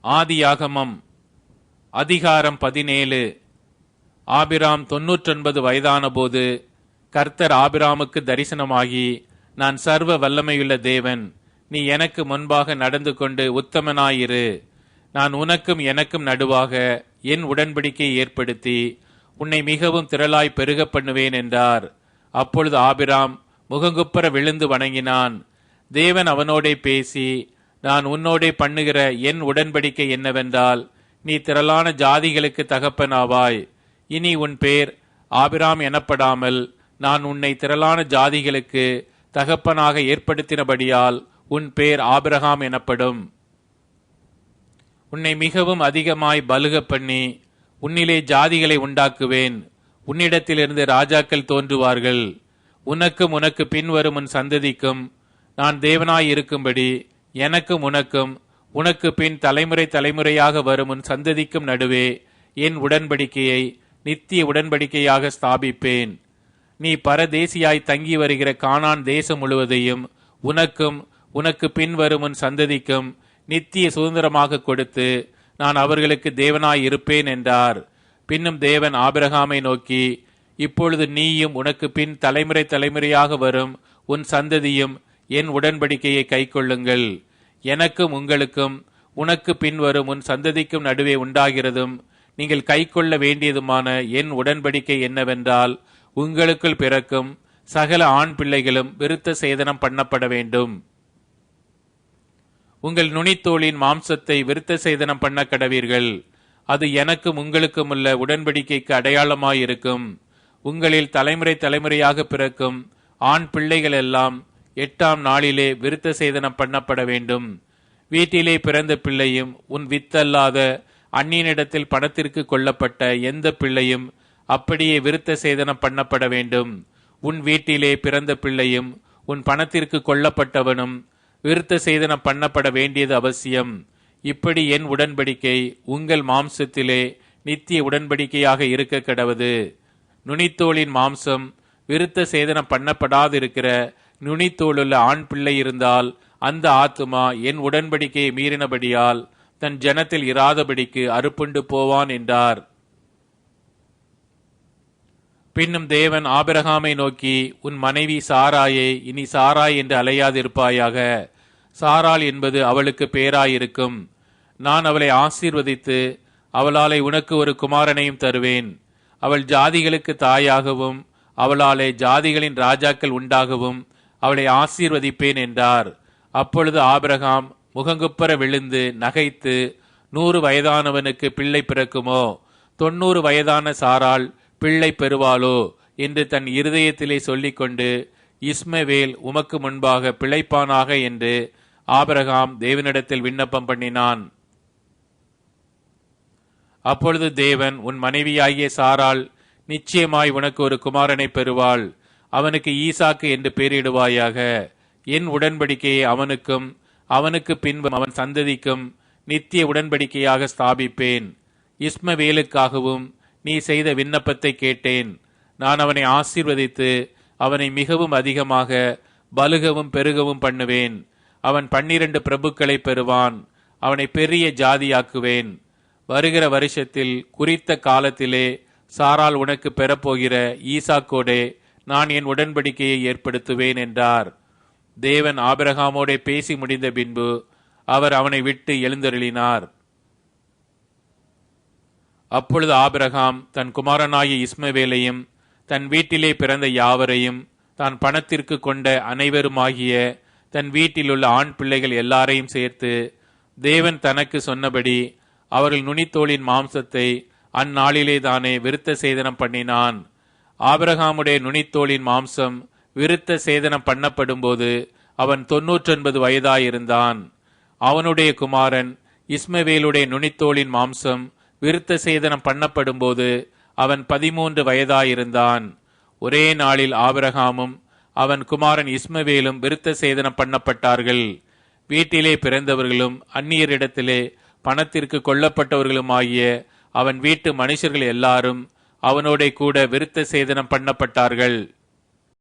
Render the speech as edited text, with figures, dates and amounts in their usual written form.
ஆதியாகமம் அதிகாரம் 17. ஆபிராம் 99 வயதான போது கர்த்தர் ஆபிராமுக்கு தரிசனமாகி, நான் சர்வ வல்லமையுள்ள தேவன், நீ எனக்கு முன்பாக நடந்து கொண்டு உத்தமனாயிரு. நான் உனக்கும் எனக்கும் நடுவாக என் உடன்படிக்கையை ஏற்படுத்தி உன்னை மிகவும் திரளாய் பெருக பண்ணுவேன் என்றார். அப்பொழுது ஆபிராம் முகங்குப்புற விழுந்து வணங்கினான். தேவன் அவனோடே பேசி, நான் உன்னோடே பண்ணுகிற என் உடன்படிக்கை என்னவென்றால், நீ திரளான ஜாதிகளுக்கு தகப்பனாவாய். இனி உன் பேர் ஆபிராம் எனப்படாமல் நான் உன்னை திரளான ஜாதிகளுக்கு தகப்பனாக ஏற்படுத்தினபடியால் உன் பேர் ஆபிரகாம் எனப்படும். உன்னை மிகவும் அதிகமாய் பலுக பண்ணி உன்னிலே ஜாதிகளை உண்டாக்குவேன். உன்னிடத்திலிருந்து ராஜாக்கள் தோன்றுவார்கள். உனக்கும் உனக்கு பின்வரும் உன் சந்ததிக்கும் நான் தேவனாய் இருக்கும்படி எனக்கும் உனக்கும் உனக்கு பின் தலைமுறை தலைமுறையாக வரும் உன் சந்ததிக்கும் நடுவே என் உடன்படிக்கையை நித்திய உடன்படிக்கையாக ஸ்தாபிப்பேன். நீ பரதேசியாய் தங்கி வருகிற கானான் தேசம் முழுவதையும் உனக்கும் உனக்கு பின் வரும் உன் சந்ததிக்கும் நித்திய சுதந்திரமாக கொடுத்து நான் அவர்களுக்கு தேவனாய் இருப்பேன் என்றார். பின்னும் தேவன் ஆபிரகாமை நோக்கி, இப்பொழுது நீயும் உனக்கு பின் தலைமுறை தலைமுறையாக வரும் உன் சந்ததியும் என் உடன்படிக்கையை கைக்கொள்ளுங்கள். எனக்கும் உங்களுக்கும் உனக்கு பின் வரும் உன் சந்ததிக்கும் நடுவே உண்டாகிறதும் நீங்கள் கைக்கொள்ள வேண்டியதுமான என் உடன்படிக்கை என்னவென்றால், உங்களுக்குள் பிறக்கும் சகல ஆண் பிள்ளைகளும் விருத்த சேதனம் பண்ணப்பட வேண்டும். உங்கள் நுனித்தோளின் மாம்சத்தை விருத்த சேதனம் பண்ண கடவீர்கள். அது எனக்கும் உங்களுக்கும் உள்ள உடன்படிக்கைக்கு அடையாளமாயிருக்கும். உங்களில் தலைமுறை தலைமுறையாக பிறக்கும் ஆண் பிள்ளைகள் எல்லாம் 8ஆம் நாளிலே விருத்த சேதனம் பண்ணப்பட வேண்டும். வீட்டிலே பிறந்த பிள்ளையும் உன் வித்தல்லாத அந்நியனிடத்தில் பணத்திற்கு கொள்ளப்பட்ட எந்த பிள்ளையும் அப்படியே விருத்த சேதனம் பண்ணப்பட வேண்டும். உன் வீட்டிலே பிறந்த பிள்ளையும் உன் பணத்திற்கு கொள்ளப்பட்டவனும் விருத்த சேதனம் பண்ணப்பட வேண்டியது அவசியம். இப்படி என் உடன்படிக்கை உங்கள் மாம்சத்திலே நித்திய உடன்படிக்கையாக இருக்க கடவது. நுனித்தோளின் மாம்சம் விருத்த சேதனம் பண்ணப்படாதிருக்கிற நுனித்தோளுள்ள ஆண் பிள்ளை இருந்தால் அந்த ஆத்துமா என் உடன்படிக்கையை மீறினபடியால் தன் ஜனத்தில் இராதபடிக்கு அறுப்புண்டு போவான் என்றார். பின்னும் தேவன் ஆபிரகாமை நோக்கி, உன் மனைவி சாராயை இனி சாராய் என்று அலையாதிருப்பாயாக. சாராள் என்பது அவளுக்கு பேராயிருக்கும். நான் அவளை ஆசீர்வதித்து அவளாலே உனக்கு ஒரு குமாரனையும் தருவேன். அவள் ஜாதிகளுக்கு தாயாகவும் அவளாலே ஜாதிகளின் ராஜாக்கள் உண்டாகவும் அவளை ஆசீர்வதிப்பேன் என்றார். அப்பொழுது ஆபிரகாம் முகங்குப்புற விழுந்து நகைத்து, 100 வயதானவனுக்கு பிள்ளை பிறக்குமோ, 90 வயதான சாராள் பிள்ளை பெறுவாளோ என்று தன் இருதயத்திலே சொல்லிக்கொண்டு, இஸ்மவேல் உமக்கு முன்பாக பிழைப்பானாக என்று ஆபிரகாம் தேவனிடத்தில் விண்ணப்பம் பண்ணினான். அப்பொழுது தேவன், உன் மனைவியாகிய சாராள் நிச்சயமாய் உனக்கு ஒரு குமாரனை பெறுவாள். அவனுக்கு ஈசாக்கு என்று பெயரிடுவாயாக. என் உடன்படிக்கையை அவனுக்கும் அவனுக்கு பின்பு அவன் சந்ததிக்கும் நித்திய உடன்படிக்கையாக ஸ்தாபிப்பேன். இஸ்மவேலுக்காகவும் நீ செய்த விண்ணப்பத்தை கேட்டேன். நான் அவனை ஆசீர்வதித்து அவனை மிகவும் அதிகமாக பலுகவும் பெருகவும் பண்ணுவேன். அவன் 12 பிரபுக்களை பெறுவான். அவனை பெரிய ஜாதியாக்குவேன். வருகிற வருஷத்தில் குறித்த காலத்திலே சாராள் உனக்கு பெறப்போகிற ஈசாக்கோடே நான் என் உடன்படிக்கையை ஏற்படுத்துவேன் என்றார். தேவன் ஆபிரகாமோடே பேசி முடிந்த பின்பு அவர் அவனை விட்டு எழுந்தருளினார். அப்பொழுது ஆபிரகாம் தன் குமாரனாகிய இஸ்மவேலையும் தன் வீட்டிலே பிறந்த யாவரையும் தான் பணத்திற்கு கொண்ட அனைவருமாகிய தன் வீட்டிலுள்ள ஆண் பிள்ளைகள் எல்லாரையும் சேர்த்து தேவன் தனக்கு சொன்னபடி அவர்கள் நுனித்தோளின் மாம்சத்தை அந்நாளிலே தானே விருத்த சேதனம் பண்ணினான். ஆபிரகாமுடைய நுனித்தோளின் மாம்சம் விருத்த சேதனம் பண்ணப்படும் போது அவன் 99 வயதாயிருந்தான். அவனுடைய குமாரன் இஸ்மவேலுடைய நுனித்தோளின் மாம்சம் விருத்த சேதனம் பண்ணப்படும் போது அவன் 13 வயதாயிருந்தான். ஒரே நாளில் ஆபிரகாமும் அவன் குமாரன் இஸ்மவேலும் விருத்த சேதனம் பண்ணப்பட்டார்கள். வீட்டிலே பிறந்தவர்களும் அந்நியரிடத்திலே பணத்திற்கு கொல்லப்பட்டவர்களுமாகிய அவன் வீட்டு மனுஷர்கள் எல்லாரும் அவனோட கூட விருத்த சேதனம் பண்ணப்பட்டார்கள்.